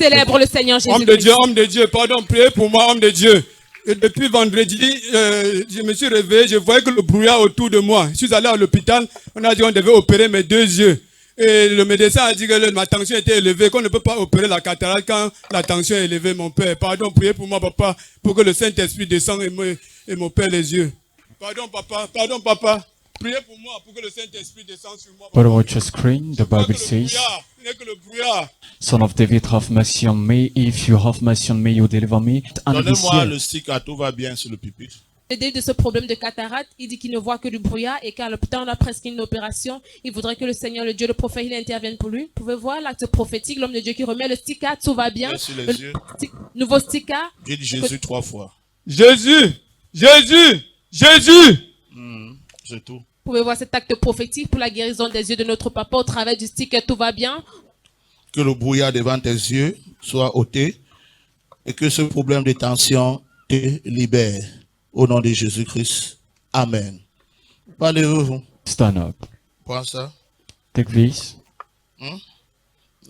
Célèbre le Seigneur Jésus-Christ. Homme de Dieu, pardon, priez pour moi, homme de Dieu. Et depuis vendredi, je me suis réveillé, je voyais que le brouillard autour de moi. Je suis allé à l'hôpital, on a dit qu'on devait opérer mes 2 yeux. Et le médecin a dit que ma tension était élevée, qu'on ne peut pas opérer la cataracte quand la tension est élevée, mon père. Pardon, priez pour moi, papa, pour que le Saint-Esprit descende et m'opère les yeux. Pardon, papa. Priez pour moi, pour que le Saint-Esprit descende sur moi. But watch your screen, the Bible says, Son of David, have mercy on me. If you have mercy on me, you deliver me. Donnez-moi le stick, tout va bien sur le pupitre. Aider de ce problème de cataracte, il dit qu'il ne voit que du brouillard et qu'à l'hôpital on a presque une opération. Il voudrait que le Seigneur, le Dieu, le prophète, il intervienne pour lui. Vous pouvez voir l'acte prophétique, l'homme de Dieu qui remet le sticker, tout va bien. Nouveau sticker. J'ai dit Jésus 3 fois. Jésus. C'est tout. Vous pouvez voir cet acte prophétique pour la guérison des yeux de notre papa au travers du sticker, tout va bien. Que le brouillard devant tes yeux soit ôté et que ce problème de tension te libère. Au nom de Jésus-Christ. Amen. Parlez-vous. Stand up. Prends ça. Take this.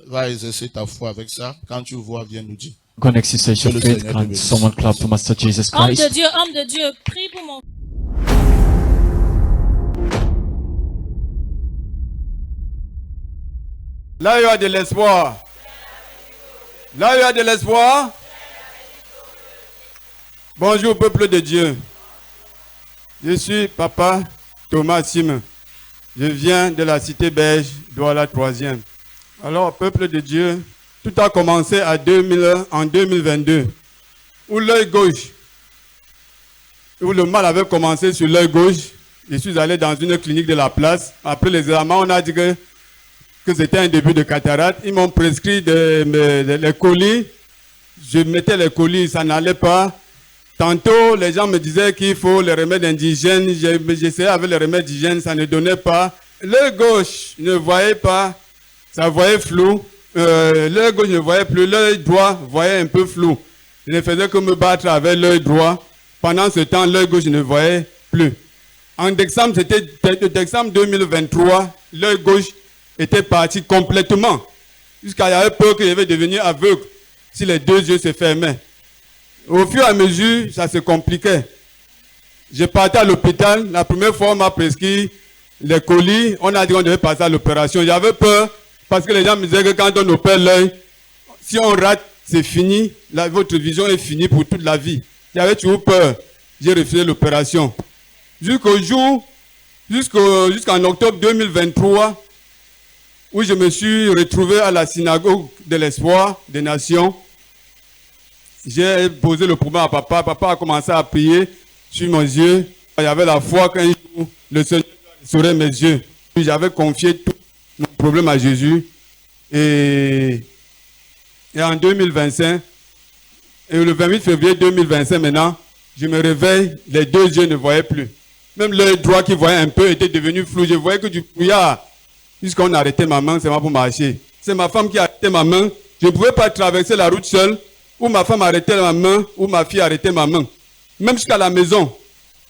Va exercer ta foi avec ça. Quand tu vois, viens nous dire. Go and exercise your faith. Can someone clap to Master Jesus Christ? Homme de Dieu, prie pour mon... Là, il y a de l'espoir. Bonjour, peuple de Dieu. Je suis Papa Thomas Sim. Je viens de la cité belge, Douala 3e. Alors, peuple de Dieu, tout a commencé en 2022, où l'œil gauche, où le mal avait commencé sur l'œil gauche. Je suis allé dans une clinique de la place. Après les examens, on a dit que c'était un début de cataracte. Ils m'ont prescrit les colis. Je mettais les colis, ça n'allait pas. Tantôt, les gens me disaient qu'il faut les remèdes indigènes. J'essayais avec les remèdes d'hygiène, ça ne donnait pas. L'œil gauche ne voyait pas, ça voyait flou. L'œil gauche ne voyait plus, l'œil droit voyait un peu flou. Je ne faisais que me battre avec l'œil droit. Pendant ce temps, l'œil gauche ne voyait plus. En décembre, c'était décembre 2023, l'œil gauche était parti complètement. Jusqu'à y avait peur que je vais devenir aveugle si les 2 yeux se fermaient. Au fur et à mesure, ça se compliquait. Je partais à l'hôpital. La première fois, on m'a prescrit les colis. On a dit qu'on devait passer à l'opération. J'avais peur parce que les gens me disaient que quand on opère l'œil, si on rate, c'est fini. Votre vision est finie pour toute la vie. J'avais toujours peur. J'ai refusé l'opération. Jusqu'en octobre 2023, où je me suis retrouvé à la synagogue de l'espoir des nations. J'ai posé le problème à papa. Papa a commencé à prier sur mes yeux. Il y avait la foi qu'un jour, le Seigneur saurait mes yeux. J'avais confié tout mon problème à Jésus. Et en 2025, et le 28 février 2025 maintenant, je me réveille, les 2 yeux ne voyaient plus. Même l'œil droit qui voyait un peu était devenu flou. Je voyais que du brouillard. Jusqu'on a arrêté ma main, c'est moi pour marcher. C'est ma femme qui a arrêté ma main. Je ne pouvais pas traverser la route seule. Ou ma femme arrêtait ma main, ou ma fille arrêtait ma main. Même jusqu'à la maison.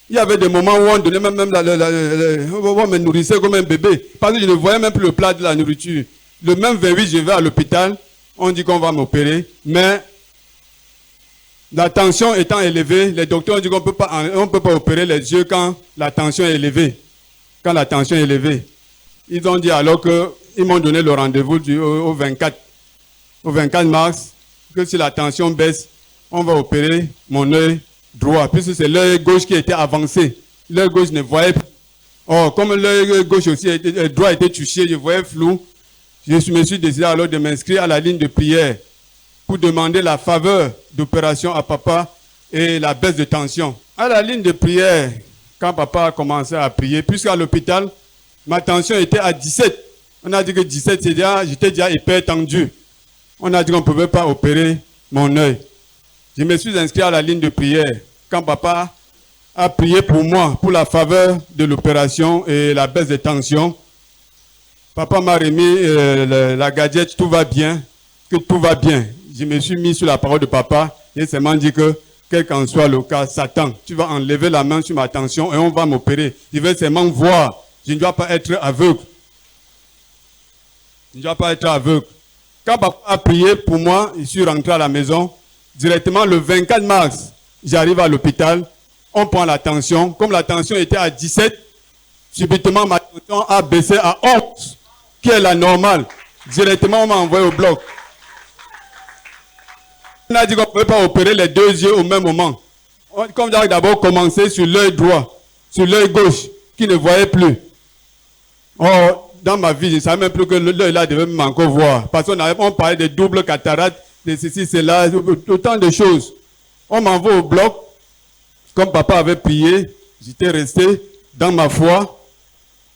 Il y avait des moments où on donnait on me nourrissait comme un bébé. Parce que je ne voyais même plus le plat de la nourriture. Le même 28, je vais à l'hôpital. On dit qu'on va m'opérer. Mais la tension étant élevée, les docteurs ont dit qu'on ne peut pas opérer les yeux quand la tension est élevée. Quand la tension est élevée. Ils ont dit alors qu'ils m'ont donné le rendez-vous au 24 mars. Que si la tension baisse, on va opérer mon œil droit, puisque c'est l'œil gauche qui était avancé. L'œil gauche ne voyait plus. Or, comme l'œil gauche aussi, droit était touché, je voyais flou, je me suis décidé alors de m'inscrire à la ligne de prière pour demander la faveur d'opération à papa et la baisse de tension. À la ligne de prière, quand papa a commencé à prier, puisqu'à l'hôpital, ma tension était à 17. On a dit que 17, j'étais déjà hyper tendu. On a dit qu'on ne pouvait pas opérer mon œil. Je me suis inscrit à la ligne de prière. Quand papa a prié pour moi, pour la faveur de l'opération et la baisse de tension, papa m'a remis la gadget, tout va bien, que tout va bien. Je me suis mis sur la parole de papa et seulement dit que, quel qu'en soit le cas, Satan, tu vas enlever la main sur ma tension et on va m'opérer. Je vais seulement voir. Je ne dois pas être aveugle. Je ne dois pas être aveugle. Quand papa a prié pour moi, je suis rentré à la maison. Directement le 24 mars, j'arrive à l'hôpital. On prend la tension. Comme la tension était à 17, subitement ma tension a baissé à 11, qui est la normale. Directement, on m'a envoyé au bloc. On a dit qu'on ne pouvait pas opérer les deux yeux au même moment. Comme j'ai d'abord commencé sur l'œil droit, sur l'œil gauche, qui ne voyait plus. Or, dans ma vie, je ne savais même plus que l'œil là devait encore voir. Parce qu'on parlait de double cataracte, de ceci, cela, autant de choses. On m'envoie au bloc. Comme papa avait prié, j'étais resté dans ma foi.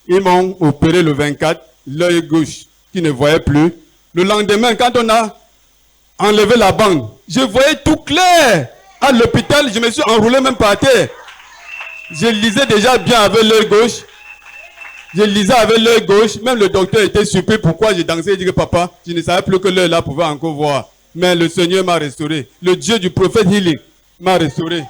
Ils m'ont opéré le 24, l'œil gauche qui ne voyait plus. Le lendemain, quand on a enlevé la bande, je voyais tout clair. À l'hôpital, je me suis enroulé même par terre. Je lisais déjà bien avec l'œil gauche. Je lisais avec l'œil gauche. Même le docteur était surpris pourquoi je dansais. Il dit que papa, je ne savais plus que l'œil là pouvait encore voir. Mais le Seigneur m'a restauré. Le Dieu du prophète Healing m'a restauré.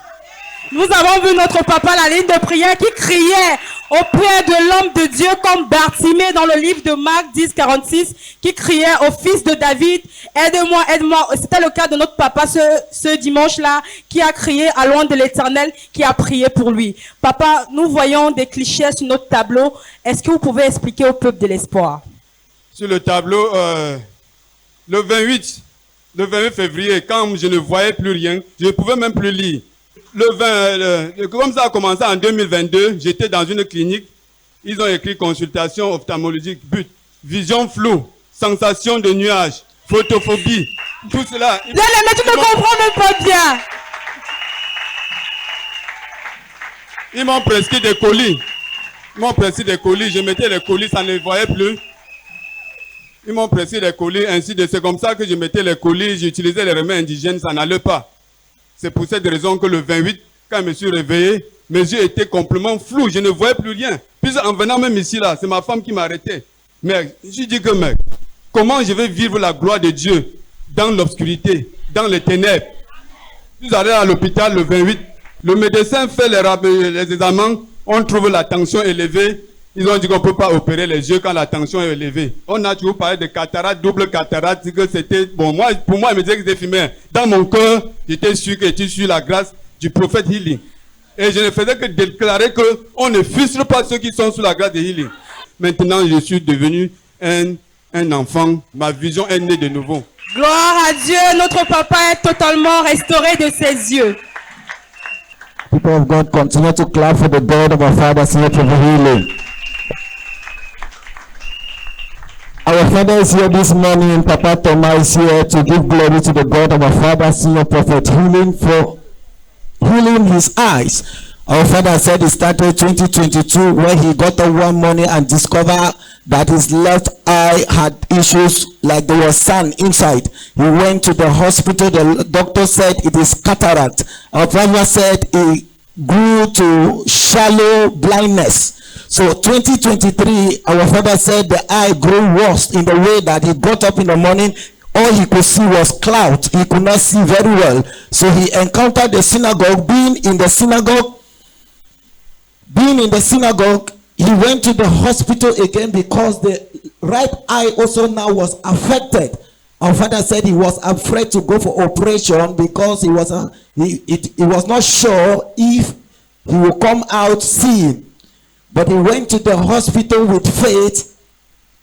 Nous avons vu notre papa à la ligne de prière qui criait auprès de l'homme de Dieu comme Bartimée dans le livre de Marc 10, 46, qui criait au fils de David, aide-moi, aide-moi. C'était le cas de notre papa ce dimanche-là, qui a crié à loin de l'Éternel, qui a prié pour lui. Papa, nous voyons des clichés sur notre tableau. Est-ce que vous pouvez expliquer au peuple de l'espoir? Sur le tableau, le 28 février, quand je ne voyais plus rien, je ne pouvais même plus lire. Comme ça a commencé en 2022, j'étais dans une clinique. Ils ont écrit consultation ophtalmologique, but, vision floue, sensation de nuages, photophobie, tout cela. Mais tu ne comprends même pas bien. Ils m'ont prescrit des colis. Je mettais les colis, ça ne voyait plus. Ils m'ont prescrit des colis, ainsi de c'est comme ça que je mettais les colis, j'utilisais les remèdes indigènes, ça n'allait pas. C'est pour cette raison que le 28, quand je me suis réveillé, mes yeux étaient complètement flous, je ne voyais plus rien. Puis en venant même ici, là, c'est ma femme qui m'arrêtait. Mais je dis que, mec, comment je vais vivre la gloire de Dieu dans l'obscurité, dans les ténèbres? Je suis allé à l'hôpital le 28, le médecin fait les examens, on trouve la tension élevée. Ils ont dit qu'on ne peut pas opérer les yeux quand la tension est élevée. On a toujours parlé de cataracte, double cataracte, que c'était... Bon, pour moi, il me disait que c'était fumé. Dans mon cœur, j'étais sûr que j'étais sur la grâce du prophète Healing. Et je ne faisais que déclarer qu'on ne frustre pas ceux qui sont sous la grâce de Healing. Maintenant, je suis devenu un enfant. Ma vision est née de nouveau. Gloire à Dieu, notre papa est totalement restauré de ses yeux. People of God, continue to clap for the God of our Father, Senior Prophet Healing. Our Father is here this morning. Papa Thomas is here to give glory to the God of our Father, Senior Prophet Healing, for healing his eyes. Our Father said he started 2022 when he got up one morning and discovered that his left eye had issues, like there was sand inside. He went to the hospital. The doctor said it is cataract. Our Father said he grew to shallow blindness. So 2023, our Father said the eye grew worse in the way that he got up in the morning. All he could see was clouds. He could not see very well. So he encountered the synagogue. Being in the synagogue, he went to the hospital again because the right eye also now was affected. Our Father said he was afraid to go for operation because he was not sure if he will come out seeing. But he went to the hospital with faith,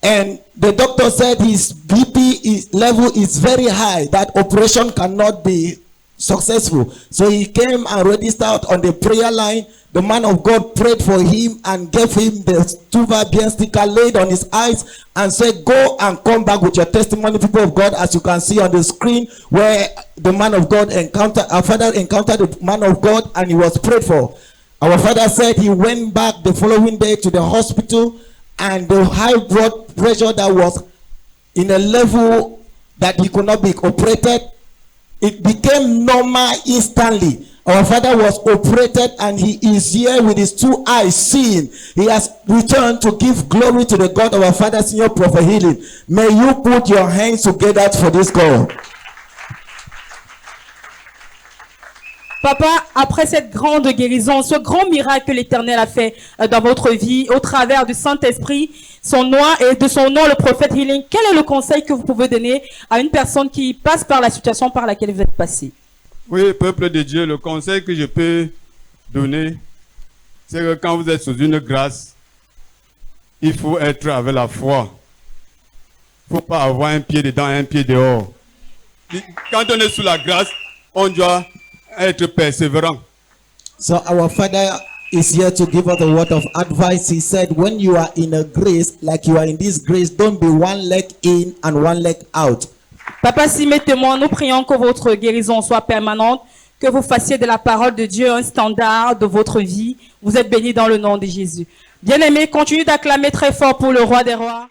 and the doctor said his BP level is very high, that operation cannot be successful. So he came and registered on the prayer line. The man of God prayed for him and gave him the Tuva bien sticker, laid on his eyes, and said, go and come back with your testimony, people of God, as you can see on the screen, where the man of God our Father encountered the man of God and he was prayed for. Our Father said he went back the following day to the hospital, and the high blood pressure that was in a level that he could not be operated, it became normal instantly. Our Father was operated and he is here with his two eyes seeing. He has returned to give glory to the God of our Father, Senior Prophet Healing. May you put your hands together for this God. Papa, après cette grande guérison, ce grand miracle que l'Éternel a fait dans votre vie, au travers du Saint-Esprit, son nom et de son nom, le prophète Healing, quel est le conseil que vous pouvez donner à une personne qui passe par la situation par laquelle vous êtes passé? Oui, peuple de Dieu, le conseil que je peux donner, c'est que quand vous êtes sous une grâce, il faut être avec la foi. Il ne faut pas avoir un pied dedans et un pied dehors. Quand on est sous la grâce, on doit être persévérant. So our Father is here to give us a word of advice. He said, when you are in a grace, like you are in this grace, don't be one leg in and one leg out. Papa, si mes témoins, nous prions que votre guérison soit permanente, que vous fassiez de la parole de Dieu un standard de votre vie. Vous êtes bénis dans le nom de Jésus. Bien-aimés, continuez d'acclamer très fort pour le roi des rois.